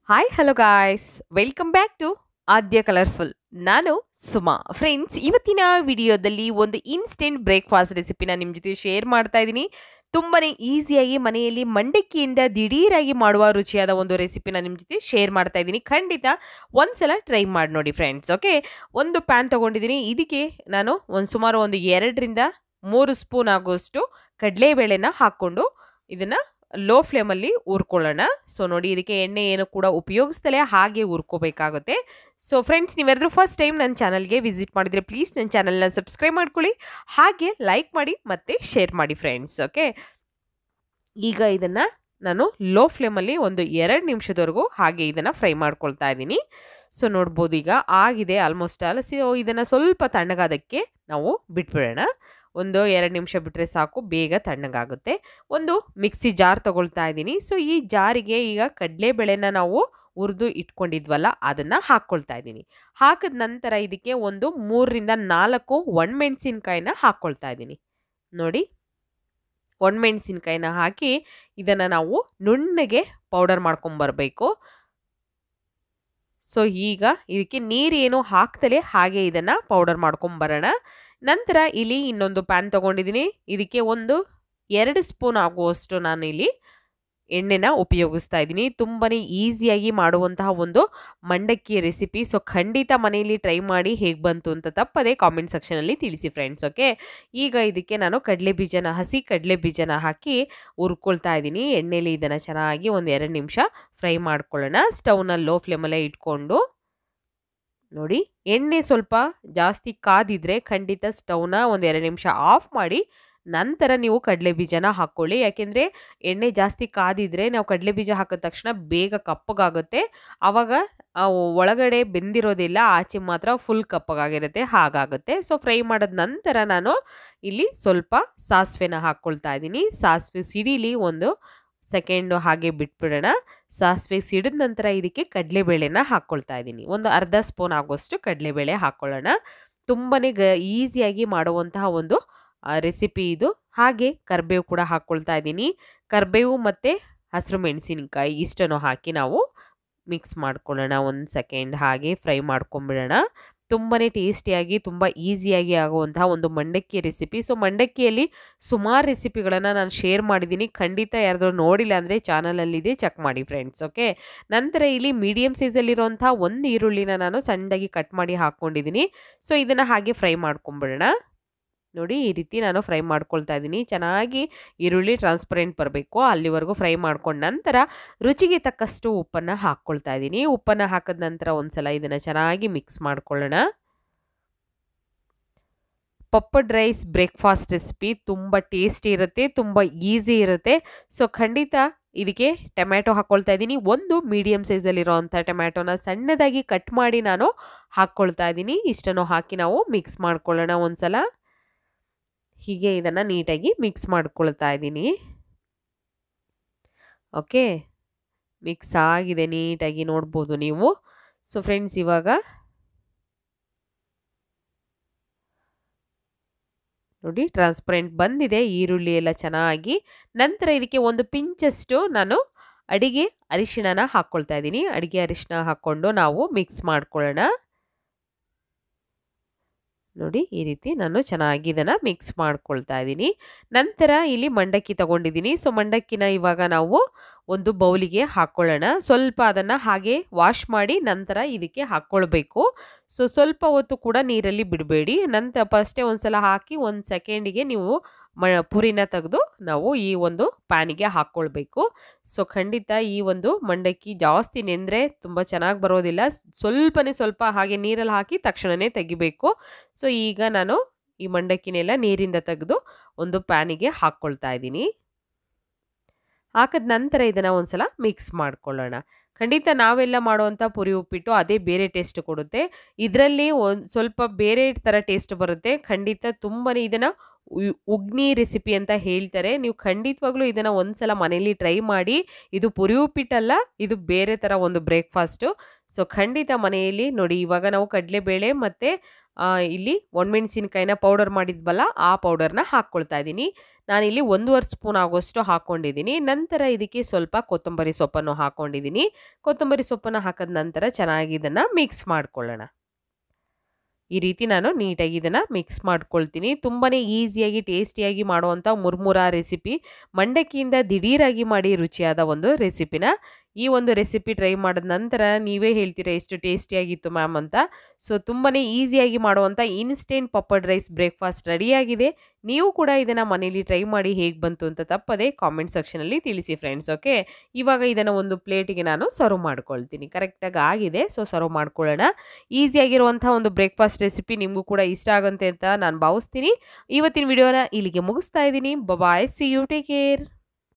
Hi hello guys welcome back to Aadya colourful. ನಾನು Suma. Friends, ಇವತ್ತಿನ ವಿಡಿಯೋದಲ್ಲಿ ಒಂದು ಇನ್ಸ್ಟೆಂಟ್ ಬ್ರೇಕ್ಫಾಸ್ಟ್ ರೆಸಿಪಿನ ನಿಮ್ಮ ಜೊತೆ ಶೇರ್ ಮಾಡ್ತಾ ಇದ್ದೀನಿ. ತುಂಬಾನೇ ಈಸಿಯಾಗಿ ಮನೆಯಲ್ಲಿ ಮಂಡಕ್ಕಿಯಿಂದ ದಿಢೀರಾಗಿ ಮಾಡುವ ರುಚಿಯಾದ ಒಂದು ರೆಸಿಪಿನ ನಿಮ್ಮ ಜೊತೆ ಶೇರ್ ಮಾಡ್ತಾ ಇದ್ದೀನಿ. ಖಂಡಿತ ಒಂದ್ಸಲ ಟ್ರೈ ಮಾಡಿ ನೋಡಿ ಫ್ರೆಂಡ್ಸ್. ಓಕೆ, ಒಂದು ಪ್ಯಾನ್ ತಗೊಂಡಿದ್ದೀನಿ. ಇದಕ್ಕೆ ನಾನು ಸುಮಾರು ಒಂದು 2-3 ಸ್ಪೂನ್ ಆಗುವಷ್ಟು ಕಡಲೆಬೇಳೆನ ಹಾಕ್ಕೊಂಡು ಇದನ್ನ ಲೋ ಫ್ಲೇಮಲ್ಲಿ ಹುರ್ಕೊಳ್ಳೋಣ. ಸೊ ನೋಡಿ, ಇದಕ್ಕೆ ಎಣ್ಣೆ ಏನು ಕೂಡ ಉಪಯೋಗಿಸ್ತಲೇ ಹಾಗೆ ಹುರ್ಕೋಬೇಕಾಗುತ್ತೆ. ಸೊ ಫ್ರೆಂಡ್ಸ್, ನೀವ್ಯಾರಾದ್ರೂ ಫಸ್ಟ್ ಟೈಮ್ ನನ್ನ ಚಾನಲ್ಗೆ ವಿಸಿಟ್ ಮಾಡಿದರೆ ಪ್ಲೀಸ್ ನನ್ನ ಚಾನಲ್ನ ಸಬ್ಸ್ಕ್ರೈಬ್ ಮಾಡ್ಕೊಳ್ಳಿ, ಹಾಗೆ ಲೈಕ್ ಮಾಡಿ ಮತ್ತು ಶೇರ್ ಮಾಡಿ ಫ್ರೆಂಡ್ಸ್. ಓಕೆ, ಈಗ ಇದನ್ನು ನಾನು ಲೋ ಫ್ಲೇಮಲ್ಲಿ ಒಂದು 2 ನಿಮಿಷದವರೆಗೂ ಹಾಗೆ ಇದನ್ನು ಫ್ರೈ ಮಾಡ್ಕೊಳ್ತಾ ಇದ್ದೀನಿ. ಸೊ ನೋಡ್ಬೋದು, ಈಗ ಆಗಿದೆ ಆಲ್ಮೋಸ್ಟ್ ಆಲ್. ಸೊ ಇದನ್ನು ಸ್ವಲ್ಪ ತಣ್ಣಗಾದಕ್ಕೆ ನಾವು ಬಿಟ್ಬಿಡೋಣ. ಒಂದು 2 ನಿಮಿಷ ಬಿಟ್ಟರೆ ಸಾಕು, ಬೇಗ ತಣ್ಣಗಾಗುತ್ತೆ. ಒಂದು ಮಿಕ್ಸಿ ಜಾರ್ ತೊಗೊಳ್ತಾ ಇದ್ದೀನಿ. ಸೊ ಈ ಜಾರಿಗೆ ಈಗ ಕಡಲೆಬೇಳೆನ ನಾವು ಹುರಿದು ಇಟ್ಕೊಂಡಿದ್ವಲ್ಲ ಅದನ್ನು ಹಾಕ್ಕೊಳ್ತಾ ಇದ್ದೀನಿ. ಹಾಕಿದ ನಂತರ ಇದಕ್ಕೆ ಒಂದು 3-4 ಒಣಮೆಣಸಿನ್ಕಾಯಿನ ಹಾಕ್ಕೊಳ್ತಾ ಇದ್ದೀನಿ. ನೋಡಿ, ಒಣಮೆಣಸಿನ್ಕಾಯಿನ ಹಾಕಿ ಇದನ್ನು ನಾವು ನುಣ್ಣಗೆ ಪೌಡರ್ ಮಾಡ್ಕೊಂಬರ್ಬೇಕು. ಸೊ ಈಗ ಇದಕ್ಕೆ ನೀರೇನು ಹಾಕ್ತಲೇ ಹಾಗೆ ಇದನ್ನು ಪೌಡರ್ ಮಾಡ್ಕೊಂಬರೋಣ. ನಂತರ ಇಲ್ಲಿ ಇನ್ನೊಂದು ಪ್ಯಾನ್ ತೊಗೊಂಡಿದ್ದೀನಿ. ಇದಕ್ಕೆ ಒಂದು 2 ಸ್ಪೂನ್ ಆಗುವಷ್ಟು ನಾನು ಇಲ್ಲಿ ಎಣ್ಣೆನ ಉಪಯೋಗಿಸ್ತಾ ಇದ್ದೀನಿ. ತುಂಬಾ ಈಸಿಯಾಗಿ ಮಾಡುವಂತಹ ಒಂದು ಮಂಡಕ್ಕಿ ರೆಸಿಪಿ. ಸೊ ಖಂಡಿತ ಮನೆಯಲ್ಲಿ ಟ್ರೈ ಮಾಡಿ ಹೇಗೆ ಬಂತು ಅಂತ ತಪ್ಪದೆ ಕಾಮೆಂಟ್ ಸೆಕ್ಷನಲ್ಲಿ ತಿಳಿಸಿ ಫ್ರೆಂಡ್ಸ್. ಓಕೆ, ಈಗ ಇದಕ್ಕೆ ನಾನು ಹಸಿ ಕಡಲೆ ಬೀಜನ ಹಾಕಿ ಹುರ್ಕೊಳ್ತಾ ಇದ್ದೀನಿ ಎಣ್ಣೆಲಿ. ಇದನ್ನು ಚೆನ್ನಾಗಿ ಒಂದು 2 ನಿಮಿಷ ಫ್ರೈ ಮಾಡ್ಕೊಳ್ಳೋಣ. ಸ್ಟವ್ನ ಲೋ ಫ್ಲೇಮಲ್ಲೇ ಇಟ್ಕೊಂಡು. ನೋಡಿ, ಎಣ್ಣೆ ಸ್ವಲ್ಪ ಜಾಸ್ತಿ ಕಾದಿದ್ರೆ ಖಂಡಿತ ಸ್ಟವ್ನ ಒಂದು 2 ನಿಮಿಷ ಆಫ್ ಮಾಡಿ ನಂತರ ನೀವು ಕಡಲೆ ಬೀಜನ ಹಾಕ್ಕೊಳ್ಳಿ. ಯಾಕೆಂದರೆ ಎಣ್ಣೆ ಜಾಸ್ತಿ ಕಾದಿದ್ರೆ ನಾವು ಕಡಲೆ ಬೀಜ ಹಾಕಿದ ತಕ್ಷಣ ಬೇಗ ಕಪ್ಪಗಾಗುತ್ತೆ. ಆವಾಗ ಒಳಗಡೆ ಬೆಂದಿರೋದಿಲ್ಲ, ಆಚೆ ಮಾತ್ರ ಫುಲ್ ಕಪ್ಪಗಾಗಿರುತ್ತೆ, ಹಾಗಾಗುತ್ತೆ. ಸೊ ಫ್ರೈ ಮಾಡಿದ ನಂತರ ನಾನು ಇಲ್ಲಿ ಸ್ವಲ್ಪ ಸಾಸಿವೆನ ಹಾಕ್ಕೊಳ್ತಾ ಇದ್ದೀನಿ. ಸಾಸಿವೆ ಸಿಡಿಲಿ ಒಂದು ಸೆಕೆಂಡು ಹಾಗೆ ಬಿಟ್ಬಿಡೋಣ. ಸಾಸಿವೆ ಸಿಡಿದ ನಂತರ ಇದಕ್ಕೆ ಕಡಲೆಬೇಳೆನ ಹಾಕ್ಕೊಳ್ತಾ ಇದ್ದೀನಿ. ಒಂದು ಅರ್ಧ ಸ್ಪೂನ್ ಆಗೋಷ್ಟು ಕಡಲೆಬೇಳೆ ಹಾಕ್ಕೊಳ್ಳೋಣ. ತುಂಬಾ ಈಸಿಯಾಗಿ ಮಾಡುವಂತಹ ಒಂದು ರೆಸಿಪಿ ಇದು. ಹಾಗೆ ಕರಿಬೇವು ಕೂಡ ಹಾಕ್ಕೊಳ್ತಾ ಇದ್ದೀನಿ. ಕರಿಬೇವು ಮತ್ತು ಹಸಿರು ಮೆಣಸಿನಕಾಯಿ ಇಷ್ಟನ್ನು ಹಾಕಿ ನಾವು ಮಿಕ್ಸ್ ಮಾಡ್ಕೊಳ್ಳೋಣ. ಒಂದು ಸೆಕೆಂಡ್ ಹಾಗೆ ಫ್ರೈ ಮಾಡ್ಕೊಂಬಿಡೋಣ. ತುಂಬಾ ಟೇಸ್ಟಿಯಾಗಿ ತುಂಬ ಈಸಿಯಾಗಿ ಆಗುವಂತಹ ಒಂದು ಮಂಡಕ್ಕಿ ರೆಸಿಪಿ. ಸೊ ಮಂಡಕ್ಕಿಯಲ್ಲಿ ಸುಮಾರು ರೆಸಿಪಿಗಳನ್ನು ನಾನು ಶೇರ್ ಮಾಡಿದ್ದೀನಿ. ಖಂಡಿತ ಯಾರಾದರೂ ನೋಡಿಲ್ಲ ಅಂದರೆ ಚಾನಲಲ್ಲಿದೆ, ಚೆಕ್ ಮಾಡಿ ಫ್ರೆಂಡ್ಸ್. ಓಕೆ, ನಂತರ ಇಲ್ಲಿ ಮೀಡಿಯಮ್ ಸೈಜಲ್ಲಿರುವಂಥ ಒಂದು ಈರುಳ್ಳಿನ ನಾನು ಸಣ್ಣದಾಗಿ ಕಟ್ ಮಾಡಿ ಹಾಕ್ಕೊಂಡಿದ್ದೀನಿ. ಸೊ ಇದನ್ನು ಹಾಗೆ ಫ್ರೈ ಮಾಡ್ಕೊಂಬಿಡೋಣ. ನೋಡಿ, ಈ ರೀತಿ ನಾನು ಫ್ರೈ ಮಾಡ್ಕೊಳ್ತಾ ಇದ್ದೀನಿ. ಚೆನ್ನಾಗಿ ಈರುಳ್ಳಿ ಟ್ರಾನ್ಸ್ಪರೆಂಟ್ ಬರಬೇಕು, ಅಲ್ಲಿವರೆಗೂ ಫ್ರೈ ಮಾಡ್ಕೊಂಡ ನಂತರ ರುಚಿಗೆ ತಕ್ಕಷ್ಟು ಉಪ್ಪನ್ನು ಹಾಕ್ಕೊಳ್ತಾ ಇದ್ದೀನಿ. ಉಪ್ಪನ್ನು ಹಾಕಿದ ನಂತರ ಒಂದ್ಸಲ ಇದನ್ನು ಚೆನ್ನಾಗಿ ಮಿಕ್ಸ್ ಮಾಡ್ಕೊಳ್ಳೋಣ. ಪಪ್ಪಡ್ ರೈಸ್ ಬ್ರೇಕ್ಫಾಸ್ಟ್ ರೆಸಿಪಿ ತುಂಬ ಟೇಸ್ಟಿ ಇರುತ್ತೆ, ತುಂಬ ಈಸಿ ಇರುತ್ತೆ. ಸೊ ಖಂಡಿತ ಇದಕ್ಕೆ ಟೊಮ್ಯಾಟೊ ಹಾಕ್ಕೊಳ್ತಾ ಇದ್ದೀನಿ. ಒಂದು ಮೀಡಿಯಮ್ ಸೈಜಲ್ಲಿರೋವಂಥ ಟೊಮ್ಯಾಟೊನ ಸಣ್ಣದಾಗಿ ಕಟ್ ಮಾಡಿ ನಾನು ಹಾಕ್ಕೊಳ್ತಾ ಇದ್ದೀನಿ. ಇಷ್ಟನ್ನು ಹಾಕಿ ನಾವು ಮಿಕ್ಸ್ ಮಾಡ್ಕೊಳ್ಳೋಣ ಒಂದ್ಸಲ. ಹೀಗೆ ಇದನ್ನು ನೀಟಾಗಿ ಮಿಕ್ಸ್ ಮಾಡ್ಕೊಳ್ತಾ ಇದ್ದೀನಿ. ಓಕೆ, ಮಿಕ್ಸ್ ಆಗಿದೆ ನೀಟಾಗಿ, ನೋಡ್ಬೋದು ನೀವು. ಸೊ ಫ್ರೆಂಡ್ಸ್, ಇವಾಗ ನೋಡಿ ಟ್ರಾನ್ಸ್ಪರೆಂಟ್ ಬಂದಿದೆ ಈರುಳ್ಳಿ ಎಲ್ಲ ಚೆನ್ನಾಗಿ. ನಂತರ ಇದಕ್ಕೆ ಒಂದು ಪಿಂಚಷ್ಟು ನಾನು ಅಡಿಗೆ ಅರಿಶಿಣನ ಹಾಕ್ಕೊಳ್ತಾ ಇದ್ದೀನಿ. ಅಡಿಗೆ ಅರಿಶಿಣ ಹಾಕ್ಕೊಂಡು ನಾವು ಮಿಕ್ಸ್ ಮಾಡ್ಕೊಳ್ಳೋಣ. ನೋಡಿ, ಈ ರೀತಿ ನಾನು ಚೆನ್ನಾಗಿ ಇದನ್ನು ಮಿಕ್ಸ್ ಮಾಡ್ಕೊಳ್ತಾ ಇದ್ದೀನಿ. ನಂತರ ಇಲ್ಲಿ ಮಂಡಕ್ಕಿ ತಗೊಂಡಿದ್ದೀನಿ. ಸೊ ಮಂಡಕ್ಕಿನ ಇವಾಗ ನಾವು ಒಂದು ಬೌಲಿಗೆ ಹಾಕ್ಕೊಳ್ಳೋಣ. ಸ್ವಲ್ಪ ಅದನ್ನು ಹಾಗೆ ವಾಶ್ ಮಾಡಿ ನಂತರ ಇದಕ್ಕೆ ಹಾಕ್ಕೊಳ್ಬೇಕು. ಸೊ ಸ್ವಲ್ಪ ಹೊತ್ತು ಕೂಡ ನೀರಲ್ಲಿ ಬಿಡಬೇಡಿ. ನಂತರ ಫಸ್ಟೇ ಒಂದ್ಸಲ ಹಾಕಿ 1 ಸೆಕೆಂಡಿಗೆ ನೀವು ಪುರಿನ ತೆಗೆದು ನಾವು ಈ ಒಂದು ಪ್ಯಾನಿಗೆ ಹಾಕ್ಕೊಳ್ಬೇಕು. ಸೊ ಖಂಡಿತ ಈ ಒಂದು ಮಂಡಕ್ಕಿ ಜಾಸ್ತಿ ನೆಂದರೆ ತುಂಬ ಚೆನ್ನಾಗಿ ಬರೋದಿಲ್ಲ. ಸ್ವಲ್ಪ ಹಾಗೆ ನೀರಲ್ಲಿ ಹಾಕಿ ತಕ್ಷಣವೇ ತೆಗಿಬೇಕು. ಸೊ ಈಗ ನಾನು ಈ ಮಂಡಕ್ಕಿನೆಲ್ಲ ನೀರಿಂದ ತೆಗೆದು ಒಂದು ಪ್ಯಾನಿಗೆ ಹಾಕ್ಕೊಳ್ತಾ ಇದ್ದೀನಿ. ಹಾಕಿದ ನಂತರ ಇದನ್ನು ಒಂದ್ಸಲ ಮಿಕ್ಸ್ ಮಾಡ್ಕೊಳ್ಳೋಣ. ಖಂಡಿತ ನಾವೆಲ್ಲ ಮಾಡುವಂಥ ಪುರಿ ಉಪ್ಪಿಟ್ಟು ಅದೇ ಬೇರೆ ಟೇಸ್ಟ್ ಕೊಡುತ್ತೆ. ಇದರಲ್ಲಿ ಒಂದು ಸ್ವಲ್ಪ ಬೇರೆ ಥರ ಟೇಸ್ಟ್ ಬರುತ್ತೆ. ಖಂಡಿತ ತುಂಬಾ ಇದನ್ನು ಉಗ್ನಿ ರೆಸಿಪಿ ಅಂತ ಹೇಳ್ತಾರೆ. ನೀವು ಖಂಡಿತವಾಗ್ಲೂ ಇದನ್ನ ಒಂದ್ಸಲ ಮನೇಲಿ ಟ್ರೈ ಮಾಡಿ. ಇದು ಪುರಿ ಉಪ್ಪಿಟ್ಟಲ್ಲ, ಇದು ಬೇರೆ ತರ ಒಂದು ಬ್ರೇಕ್‌ಫಾಸ್ಟು. ಸೊ ಖಂಡಿತ ಮನೆಯಲ್ಲಿ ನೋಡಿ ಇವಾಗ ನಾವು ಕಡಲೆಬೇಳೆ ಮತ್ತೆ ಇಲ್ಲಿ ಒಣಮೆಣಸಿನಕಾಯಿನ ಪೌಡರ್ ಮಾಡಿದ್ವಲ್ಲ, ಆ ಪೌಡರ್‌ನ ಹಾಕ್ಕೊಳ್ತಾ ಇದ್ದೀನಿ. ನಾನಿಲ್ಲಿ 1½ ಸ್ಪೂನ್ ಆಗುವಷ್ಟು ಹಾಕ್ಕೊಂಡಿದ್ದೀನಿ. ನಂತರ ಇದಕ್ಕೆ ಸ್ವಲ್ಪ ಕೊತ್ತಂಬರಿ ಸೊಪ್ಪನ್ನು ಹಾಕ್ಕೊಂಡಿದ್ದೀನಿ. ಕೊತ್ತಂಬರಿ ಸೊಪ್ಪನ್ನು ಹಾಕಿದ ನಂತರ ಚೆನ್ನಾಗಿ ಇದನ್ನ ಮಿಕ್ಸ್ ಮಾಡ್ಕೊಳ್ಳೋಣ. ಈ ರೀತಿ ನಾನು ನೀಟಾಗಿ ಇದನ್ನು ಮಿಕ್ಸ್ ಮಾಡ್ಕೊಳ್ತೀನಿ. ತುಂಬಾನೇ ಈಸಿಯಾಗಿ ಟೇಸ್ಟಿಯಾಗಿ ಮಾಡುವಂಥ ಮುರ್ಮುರಾ ರೆಸಿಪಿ. ಮಂಡಕ್ಕಿಯಿಂದ ದಿಢೀರಾಗಿ ಮಾಡಿ ರುಚಿಯಾದ ಒಂದು ರೆಸಿಪಿನ ಈ ಒಂದು ರೆಸಿಪಿ ಟ್ರೈ ಮಾಡಿದ ನಂತರ ನೀವೇ ಹೇಳ್ತೀರಾ ಎಷ್ಟು ಟೇಸ್ಟಿಯಾಗಿತ್ತು ಮ್ಯಾಮ್ ಅಂತ. ಸೊ ತುಂಬಾನೇ ಈಸಿಯಾಗಿ ಮಾಡುವಂಥ ಇನ್ಸ್ಟೆಂಟ್ ಪಪ್ಪಡ್ ರೈಸ್ ಬ್ರೇಕ್‌ಫಾಸ್ಟ್ ರೆಡಿಯಾಗಿದೆ. ನೀವು ಕೂಡ ಇದನ್ನು ಮನೇಲಿ ಟ್ರೈ ಮಾಡಿ ಹೇಗೆ ಬಂತು ಅಂತ ತಪ್ಪದೆ ಕಾಮೆಂಟ್ ಸೆಕ್ಷನಲ್ಲಿ ತಿಳಿಸಿ ಫ್ರೆಂಡ್ಸ್. ಓಕೆ, ಇವಾಗ ಇದನ್ನು ಒಂದು ಪ್ಲೇಟಿಗೆ ನಾನು ಸರ್ವ್ ಮಾಡ್ಕೊಳ್ತೀನಿ. ಕರೆಕ್ಟಾಗಿ ಆಗಿದೆ. ಸೊ ಸರ್ವ್ ಮಾಡ್ಕೊಳ್ಳೋಣ. ಈಸಿಯಾಗಿರುವಂಥ ಒಂದು ಬ್ರೇಕ್‌ಫಾಸ್ಟ್ ರೆಸಿಪಿ ನಿಮಗೂ ಕೂಡ ಇಷ್ಟ ಆಗುತ್ತೆ ಅಂತ ನಾನು ಭಾವಿಸ್ತೀನಿ. ಇವತ್ತಿನ ವಿಡಿಯೋನ ಇಲ್ಲಿಗೆ ಮುಗಿಸ್ತಾ ಇದ್ದೀನಿ. ಬಾಯ್, ಸಿ ಯು, ಟೇಕ್ ಕೇರ್.